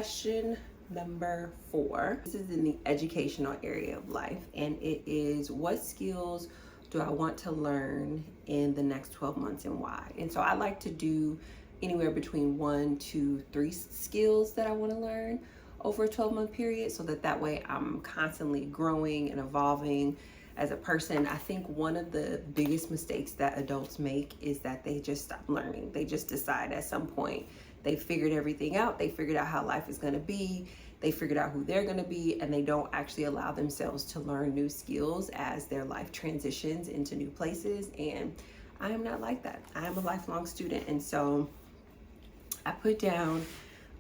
Question number 4. This is in the educational area of life, and it is, what skills do I want to learn in the next 12 months and why? And so I like to do anywhere between 1 to 3 skills that I want to learn over a 12-month period, so that way I'm constantly growing and evolving as a person. I think one of the biggest mistakes that adults make is that they just stop learning. They just decide at some point they figured everything out. They figured out how life is going to be. They figured out who they're going to be, and they don't actually allow themselves to learn new skills as their life transitions into new places. And I am not like that. I am a lifelong student. And so I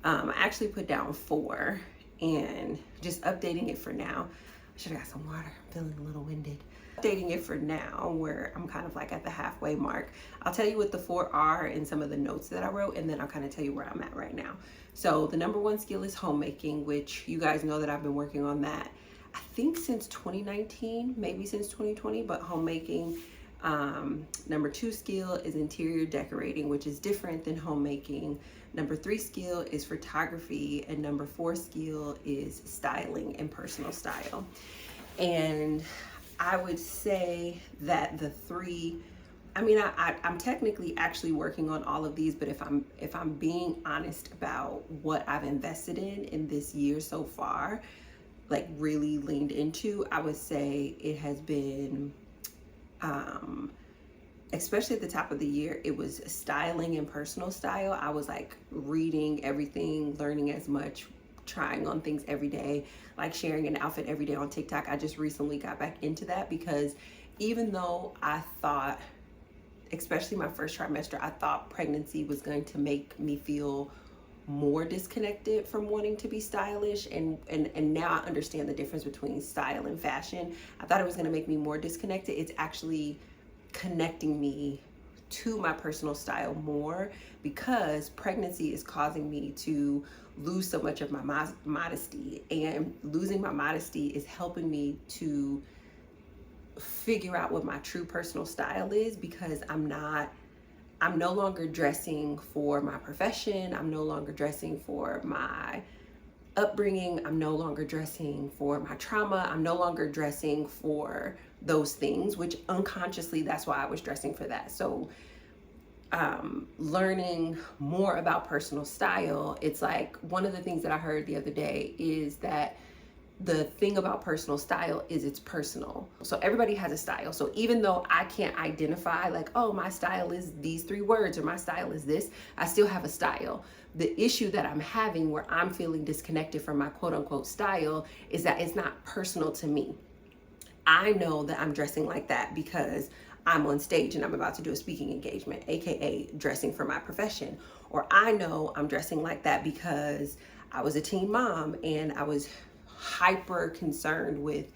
actually put down 4, and just updating it for now. I should have got some water. I'm feeling a little winded. Updating it for now, where I'm kind of like at the halfway mark. I'll tell you what the 4 are in some of the notes that I wrote, and then I'll kind of tell you where I'm at right now. So the number 1 skill is homemaking, which you guys know that I've been working on that, I think since 2019, maybe since 2020, but homemaking. Number 2 skill is interior decorating, which is different than homemaking. Number 3 skill is photography, and number 4 skill is styling and personal style. And I would say that the 3, I'm technically actually working on all of these, but if I'm being honest about what I've invested in this year so far, like really leaned into, I would say it has been, especially at the top of the year, it was styling and personal style. I was like reading everything, learning as much, trying on things every day, like sharing an outfit every day on TikTok. I just recently got back into that because even though I thought, especially my first trimester, I thought pregnancy was going to make me feel more disconnected from wanting to be stylish, and now I understand the difference between style and fashion. I thought it was going to make me more disconnected. It's actually connecting me to my personal style more, because pregnancy is causing me to lose so much of my modesty, and losing my modesty is helping me to figure out what my true personal style is, because I'm no longer dressing for my profession. I'm no longer dressing for my upbringing. I'm no longer dressing for my trauma. I'm no longer dressing for those things, which unconsciously, that's why I was dressing for that. So learning more about personal style, it's like one of the things that I heard the other day is that the thing about personal style is it's personal. So everybody has a style. So even though I can't identify like, oh, my style is these 3 words or my style is this, I still have a style. The issue that I'm having where I'm feeling disconnected from my quote unquote style is that it's not personal to me. I know that I'm dressing like that because I'm on stage and I'm about to do a speaking engagement, aka dressing for my profession. Or I know I'm dressing like that because I was a teen mom and I was hyper concerned with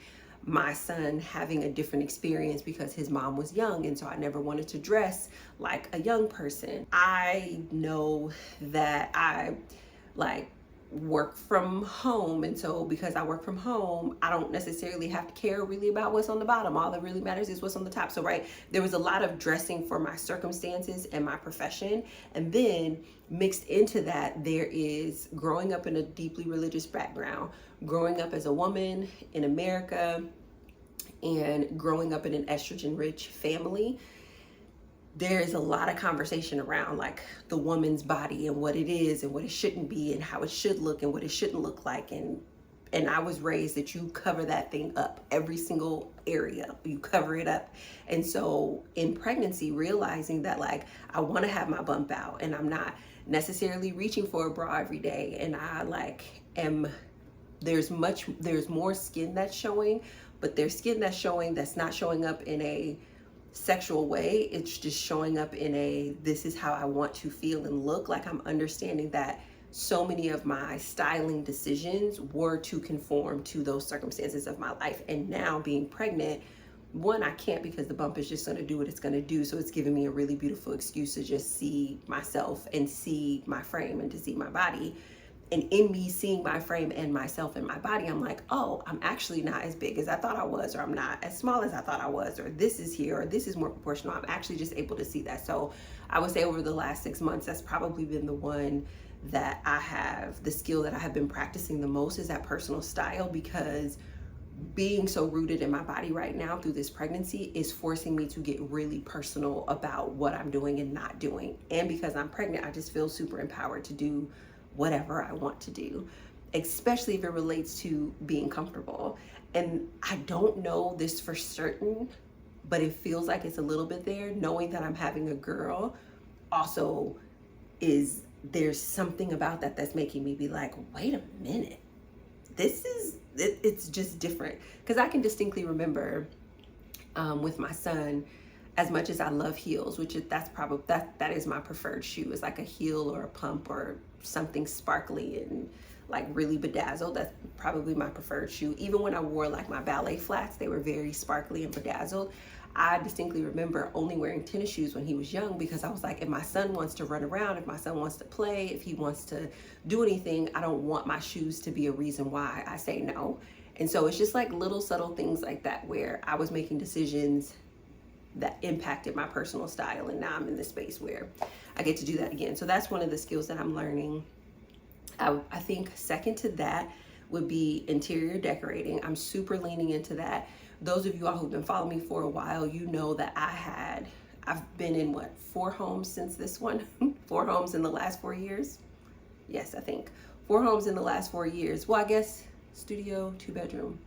my son having a different experience because his mom was young, and so I never wanted to dress like a young person. I know that I like work from home, and so because I work from home, I don't necessarily have to care really about what's on the bottom. All that really matters is what's on the top. So right, there was a lot of dressing for my circumstances and my profession, and then mixed into that there is growing up in a deeply religious background, growing up as a woman in America, and growing up in an estrogen rich family. There is a lot of conversation around like the woman's body and what it is and what it shouldn't be and how it should look and what it shouldn't look like. And I was raised that you cover that thing up, every single area, you cover it up. And so in pregnancy, realizing that like, I want to have my bump out and I'm not necessarily reaching for a bra every day. And I like there's more skin that's showing, but there's skin that's showing that's not showing up in a sexual way. It's just showing up in a, this is how I want to feel and look. Like I'm understanding that so many of my styling decisions were to conform to those circumstances of my life. And now being pregnant, one, I can't, because the bump is just going to do what it's going to do. So it's giving me a really beautiful excuse to just see myself and see my frame and to see my body. And in me seeing my frame and myself and my body, I'm like, oh, I'm actually not as big as I thought I was, or I'm not as small as I thought I was, or this is here, or this is more proportional. I'm actually just able to see that. So I would say over the last 6 months, that's probably been the one that I have, the skill that I have been practicing the most is that personal style, because being so rooted in my body right now through this pregnancy is forcing me to get really personal about what I'm doing and not doing. And because I'm pregnant, I just feel super empowered to do whatever I want to do, especially if it relates to being comfortable. And I don't know this for certain, but it feels like it's a little bit there. Knowing that I'm having a girl also is, there's something about that that's making me be like, wait a minute, it's just different. Because I can distinctly remember with my son, as much as I love heels, which is, that is my preferred shoe, is like a heel or a pump or something sparkly and like really bedazzled. That's probably my preferred shoe. Even when I wore like my ballet flats, they were very sparkly and bedazzled. I distinctly remember only wearing tennis shoes when he was young, because I was like, if my son wants to run around, if my son wants to play, if he wants to do anything, I don't want my shoes to be a reason why I say no. And so it's just like little subtle things like that where I was making decisions that impacted my personal style, and now I'm in this space where I get to do that again. So that's one of the skills that I'm learning. I think second to that would be interior decorating. I'm super leaning into that. Those of you all who've been following me for a while, you know that I've been in 4 homes since this one? 4 homes in the last 4 years? Yes, I think 4 homes in the last 4 years. Well, I guess studio, 2 bedroom,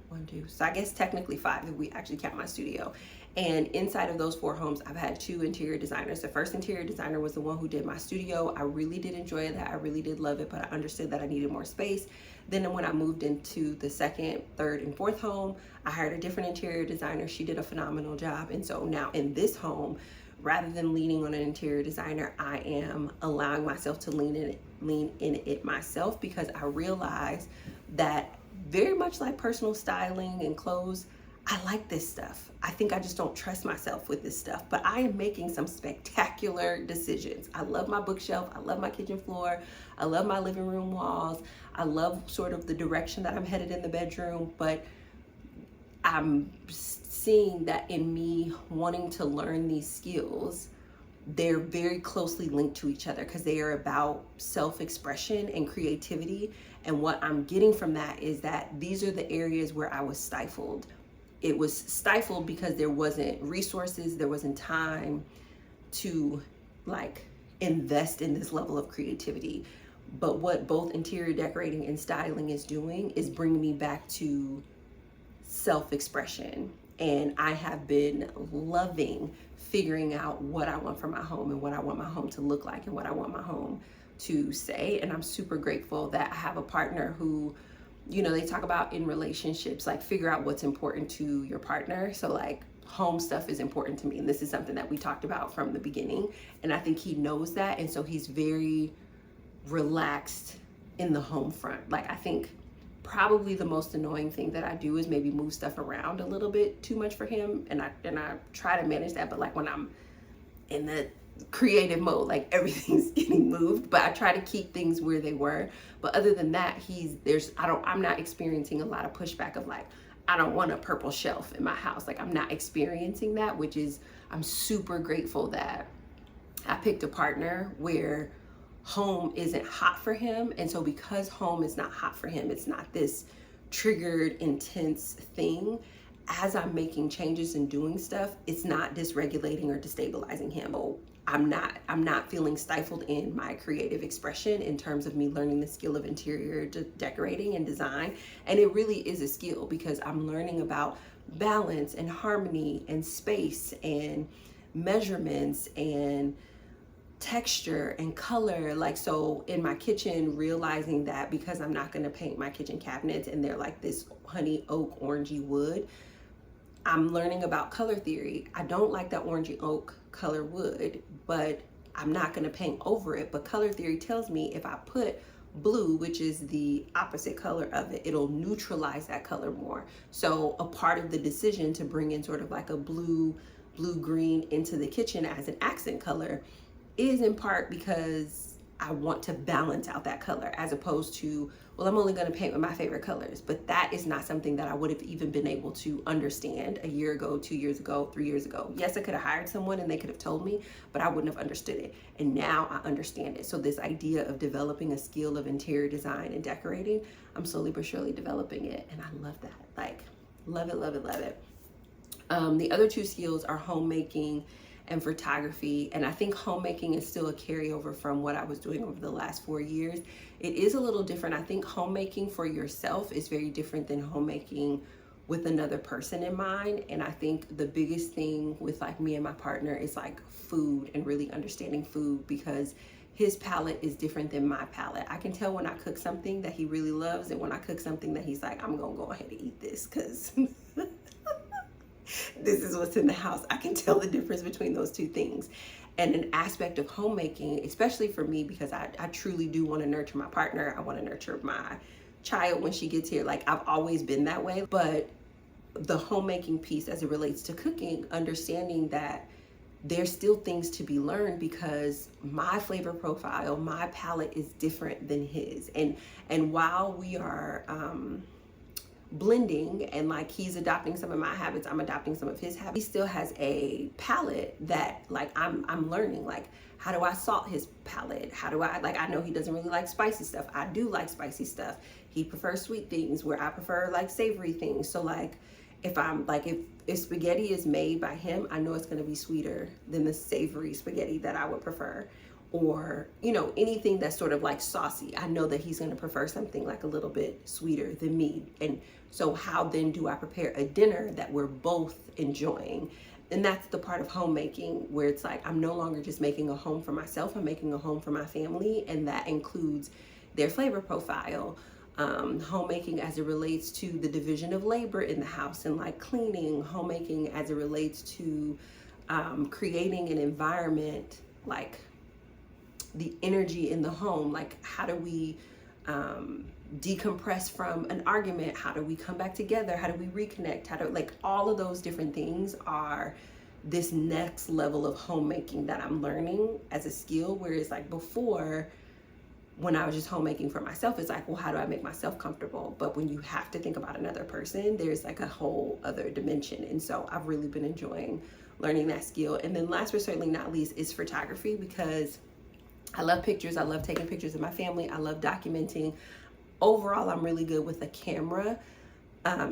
1, 2. So I guess technically 5 if we actually count my studio. And inside of those 4 homes, I've had 2 interior designers. The first interior designer was the one who did my studio. I really did enjoy that. I really did love it, but I understood that I needed more space. Then when I moved into the second, third, and fourth home, I hired a different interior designer. She did a phenomenal job. And so now in this home, rather than leaning on an interior designer, I am allowing myself to lean in it myself, because I realize that very much like personal styling and clothes, I like this stuff. I think I just don't trust myself with this stuff, but I am making some spectacular decisions. I love my bookshelf. I love my kitchen floor. I love my living room walls. I love sort of the direction that I'm headed in the bedroom, but I'm seeing that in me wanting to learn these skills, they're very closely linked to each other, because they are about self-expression and creativity. And what I'm getting from that is that these are the areas where I was stifled. It was stifled because there wasn't resources, there wasn't time to like invest in this level of creativity. But what both interior decorating and styling is doing is bringing me back to self-expression. And I have been loving figuring out what I want for my home and what I want my home to look like and what I want my home to say. And I'm super grateful that I have a partner who, you know, they talk about in relationships, like figure out what's important to your partner. So like home stuff is important to me. And this is something that we talked about from the beginning. And I think he knows that. And so he's very relaxed in the home front. Like I think probably the most annoying thing that I do is maybe move stuff around a little bit too much for him. And I try to manage that. But like when I'm in the creative mode, like everything's getting moved, but I try to keep things where they were. But other than that, I'm not experiencing a lot of pushback of like, I don't want a purple shelf in my house. Like I'm not experiencing that, which is, I'm super grateful that I picked a partner where home isn't hot for him. And so because home is not hot for him, it's not this triggered, intense thing. As I'm making changes and doing stuff, it's not dysregulating or destabilizing him. I'm not feeling stifled in my creative expression in terms of me learning the skill of interior decorating and design. And it really is a skill, because I'm learning about balance and harmony and space and measurements and texture and color. Like, so in my kitchen, realizing that because I'm not going to paint my kitchen cabinets and they're like this honey oak orangey wood, I'm learning about color theory. I don't like that orangey oak color wood, but I'm not going to paint over it. But color theory tells me if I put blue, which is the opposite color of it, it'll neutralize that color more. So a part of the decision to bring in sort of like a blue green into the kitchen as an accent color is in part because I want to balance out that color, as opposed to, well, I'm only going to paint with my favorite colors. But that is not something that I would have even been able to understand a year ago, 2 years ago, 3 years ago. Yes, I could have hired someone and they could have told me, but I wouldn't have understood it. And now I understand it. So this idea of developing a skill of interior design and decorating, I'm slowly but surely developing it. And I love that. Like, love it, love it, love it. The other two skills are homemaking and photography. And I think homemaking is still a carryover from what I was doing over the last 4 years. It is a little different. I think homemaking for yourself is very different than homemaking with another person in mind. And I think the biggest thing with like me and my partner is like food, and really understanding food, because his palate is different than my palate. I can tell when I cook something that he really loves, and when I cook something that he's like, I'm gonna go ahead and eat this because this is what's in the house. I can tell the difference between those two things. And an aspect of homemaking, especially for me, because I truly do want to nurture my partner. I want to nurture my child when she gets here. Like, I've always been that way. But the homemaking piece as it relates to cooking, understanding that there's still things to be learned, because my flavor profile, my palate is different than his. And while we are blending, and like he's adopting some of my habits, I'm adopting some of his habits, he still has a palate that like I'm learning. Like, how do I salt his palate? How do I, like, I know he doesn't really like spicy stuff. I do like spicy stuff. He prefers sweet things, where I prefer like savory things. So like, if I'm like, if spaghetti is made by him, I know it's going to be sweeter than the savory spaghetti that I would prefer. Or, you know, anything that's sort of like saucy, I know that he's going to prefer something like a little bit sweeter than me. And so how then do I prepare a dinner that we're both enjoying? And that's the part of homemaking, where it's like, I'm no longer just making a home for myself, I'm making a home for my family. And that includes their flavor profile. Homemaking as it relates to the division of labor in the house, and like cleaning. Homemaking as it relates to creating an environment, like the energy in the home. Like, how do we decompress from an argument? How do we come back together? How do we reconnect? How do, like, all of those different things are this next level of homemaking that I'm learning as a skill. Whereas like before, when I was just homemaking for myself, it's like, well, how do I make myself comfortable? But when you have to think about another person, there's like a whole other dimension. And so I've really been enjoying learning that skill. And then last but certainly not least is photography, because I love pictures. I love taking pictures of my family. I love documenting. Overall, I'm really good with a camera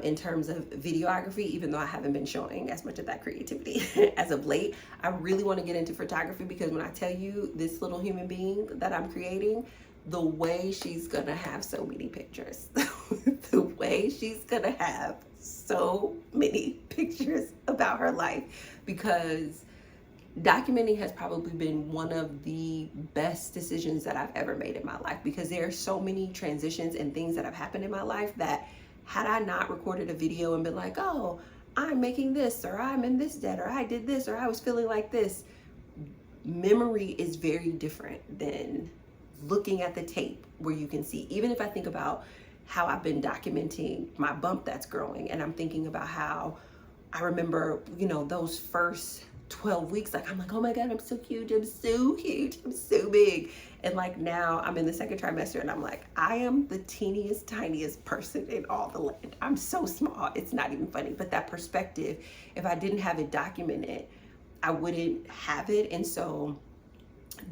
in terms of videography, even though I haven't been showing as much of that creativity as of late. I really want to get into photography, because when I tell you this little human being that I'm creating, the way she's gonna have so many pictures, the way she's gonna have so many pictures about her life, because documenting has probably been one of the best decisions that I've ever made in my life, because there are so many transitions and things that have happened in my life that had I not recorded a video and been like, oh, I'm making this, or I'm in this debt, or I did this, or I was feeling like this, memory is very different than looking at the tape where you can see. Even if I think about how I've been documenting my bump that's growing, and I'm thinking about how I remember, you know, those first 12 weeks, like I'm like, oh my God, I'm so huge, I'm so huge, I'm so big. And like now I'm in the second trimester and I'm like, I am the teeniest, tiniest person in all the land. I'm so small, it's not even funny. But that perspective, if I didn't have it documented, I wouldn't have it. And so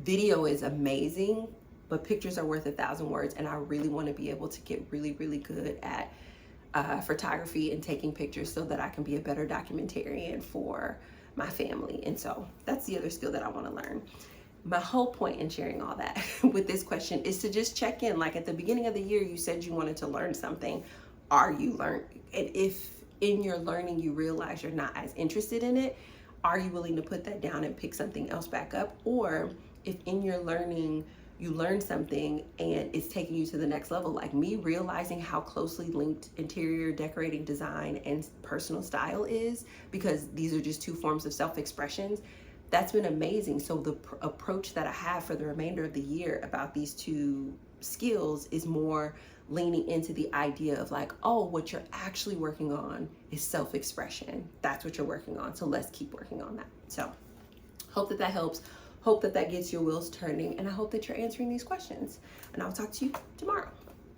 video is amazing, but pictures are worth 1,000 words. And I really want to be able to get really, really good at photography and taking pictures, so that I can be a better documentarian for my family. And so that's the other skill that I want to learn. My whole point in sharing all that with this question is to just check in. Like, at the beginning of the year, you said you wanted to learn something. Are you learning? And if in your learning you realize you're not as interested in it, are you willing to put that down and pick something else back up? Or if in your learning you learn something and it's taking you to the next level, like me realizing how closely linked interior decorating design and personal style is, because these are just two forms of self-expressions, that's been amazing. So the approach that I have for the remainder of the year about these two skills is more leaning into the idea of like, oh, what you're actually working on is self-expression. That's what you're working on. So let's keep working on that. So hope that helps. Hope that that gets your wheels turning, and I hope that you're answering these questions. And I'll talk to you tomorrow.